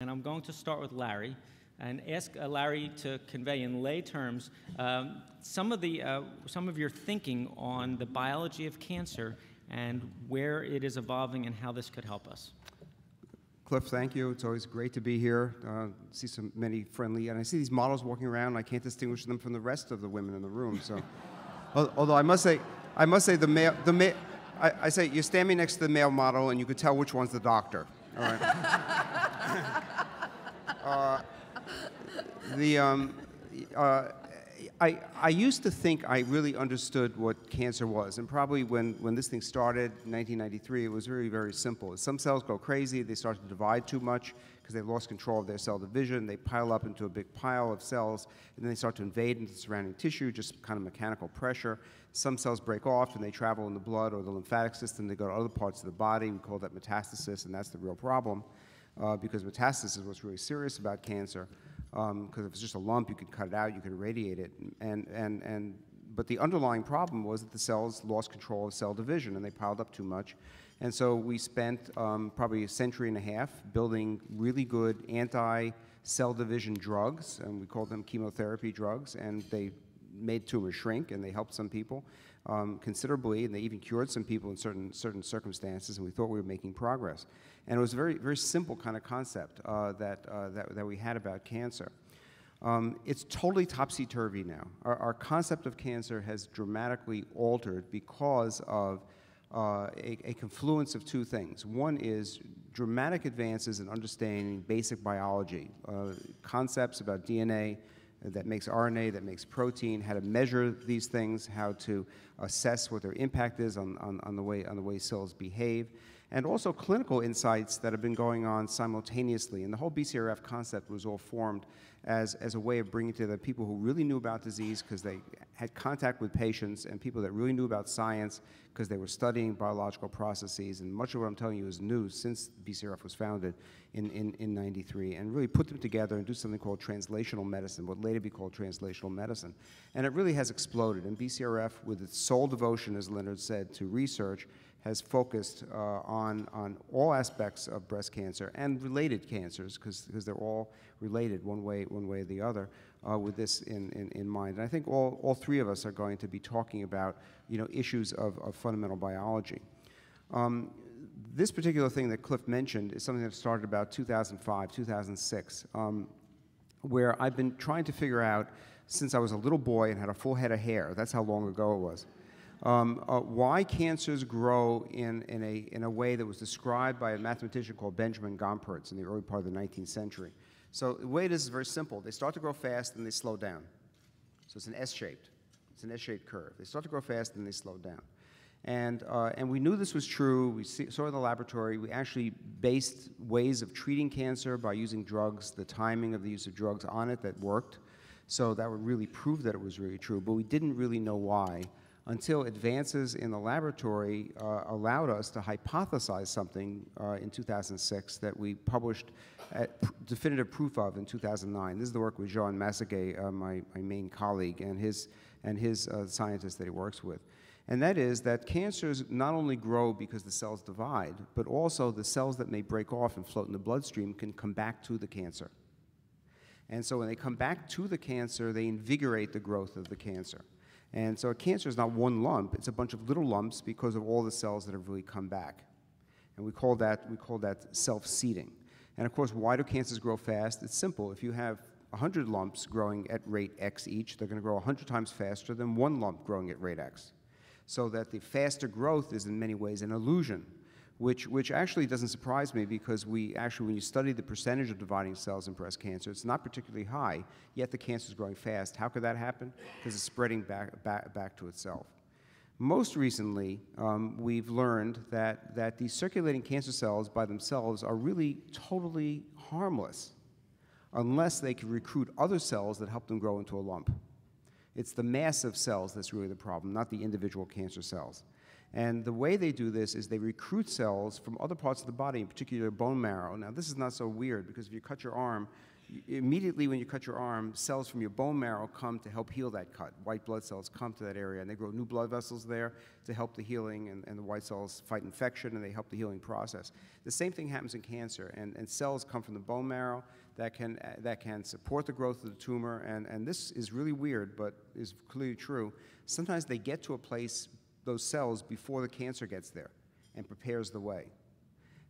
And I'm going to start with Larry and ask Larry to convey in lay terms some of your thinking on the biology of cancer and where it is evolving and how this could help us. Cliff, thank you. It's always great to be here. See so many friendly, and I see these models walking around. I can't distinguish them from the rest of the women in the room. So, although I must say I say you stand me next to the male model, and you could tell which one's the doctor. All right. I used to think I really understood what cancer was, and probably when this thing started in 1993, it was very, very simple. Some cells go crazy, they start to divide too much because they've lost control of their cell division, they pile up into a big pile of cells, and then they start to invade into the surrounding tissue, just kind of mechanical pressure. Some cells break off and they travel in the blood or the lymphatic system, they go to other parts of the body, we call that metastasis, and that's the real problem. Because metastasis is what's really serious about cancer. Because if it's just a lump, you can cut it out, you can irradiate it. But the underlying problem was that the cells lost control of cell division and they piled up too much. And so we spent probably a century and a half building really good anti-cell division drugs, and we called them chemotherapy drugs, and they made tumors shrink and they helped some people considerably, and they even cured some people in certain circumstances, and we thought we were making progress. And it was a very, very simple kind of concept that we had about cancer. It's totally topsy-turvy now. Our concept of cancer has dramatically altered because of a confluence of two things. One is dramatic advances in understanding basic biology, concepts about DNA, that makes RNA, that makes protein, how to measure these things, how to assess what their impact is on the way cells behave, and also clinical insights that have been going on simultaneously. And the whole BCRF concept was all formed as a way of bringing together people who really knew about disease because they had contact with patients, and people that really knew about science because they were studying biological processes. And much of what I'm telling you is new since BCRF was founded in 93, and really put them together and do something called translational medicine, what later be called translational medicine. And it really has exploded. And BCRF, with its sole devotion, as Leonard said, to research, has focused on all aspects of breast cancer and related cancers, because they're all related one way or the other, with this in mind. And I think all three of us are going to be talking about issues of fundamental biology. This particular thing that Cliff mentioned is something that started about 2005, 2006, where I've been trying to figure out, since I was a little boy and had a full head of hair, that's how long ago it was, why cancers grow in a way that was described by a mathematician called Benjamin Gompertz in the early part of the 19th century. So the way it is very simple. They start to grow fast and they slow down. So it's an S-shaped. It's an S-shaped curve. They start to grow fast and they slow down. And we knew this was true. We saw it in the laboratory. We actually based ways of treating cancer by using drugs, the timing of the use of drugs on it that worked. So that would really prove that it was really true. But we didn't really know why until advances in the laboratory allowed us to hypothesize something in 2006 that we published definitive proof of in 2009. This is the work with Jean Massaguet, my main colleague, and his scientists that he works with. And that is that cancers not only grow because the cells divide, but also the cells that may break off and float in the bloodstream can come back to the cancer. And so when they come back to the cancer, they invigorate the growth of the cancer. And so a cancer is not one lump, it's a bunch of little lumps because of all the cells that have really come back. And we call that self-seeding. And of course, why do cancers grow fast? It's simple. If you have 100 lumps growing at rate X each, they're going to grow 100 times faster than one lump growing at rate X. So that the faster growth is in many ways an illusion, which actually doesn't surprise me, because when you study the percentage of dividing cells in breast cancer, it's not particularly high, yet the cancer is growing fast. How could that happen? Because it's spreading back to itself. Most recently, we've learned that these circulating cancer cells by themselves are really totally harmless unless they can recruit other cells that help them grow into a lump. It's the mass of cells that's really the problem, not the individual cancer cells. And the way they do this is they recruit cells from other parts of the body, in particular bone marrow. Now, this is not so weird, because if you cut your arm, immediately when you cut your arm, cells from your bone marrow come to help heal that cut. White blood cells come to that area, and they grow new blood vessels there to help the healing, and the white cells fight infection, and they help the healing process. The same thing happens in cancer, and cells come from the bone marrow that can support the growth of the tumor, and this is really weird, but is clearly true. Sometimes they get to a place, those cells, before the cancer gets there and prepares the way.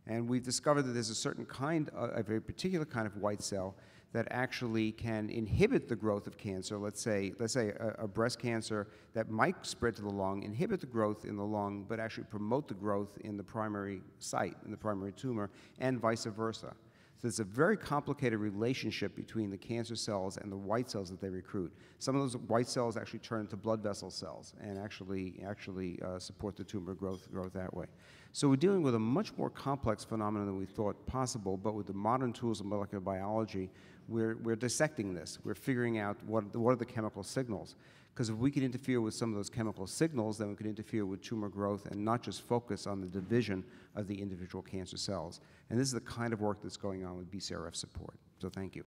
And we've discovered that there's a certain kind, a very particular kind of white cell that actually can inhibit the growth of cancer. Let's say a breast cancer that might spread to the lung, inhibit the growth in the lung, but actually promote the growth in the primary site, in the primary tumor, and vice versa. So there's a very complicated relationship between the cancer cells and the white cells that they recruit. Some of those white cells actually turn into blood vessel cells and actually support the tumor growth that way. So we're dealing with a much more complex phenomenon than we thought possible, but with the modern tools of molecular biology, we're dissecting this. We're figuring out what are the chemical signals. Because if we can interfere with some of those chemical signals, then we can interfere with tumor growth and not just focus on the division of the individual cancer cells. And this is the kind of work that's going on with BCRF support. So thank you.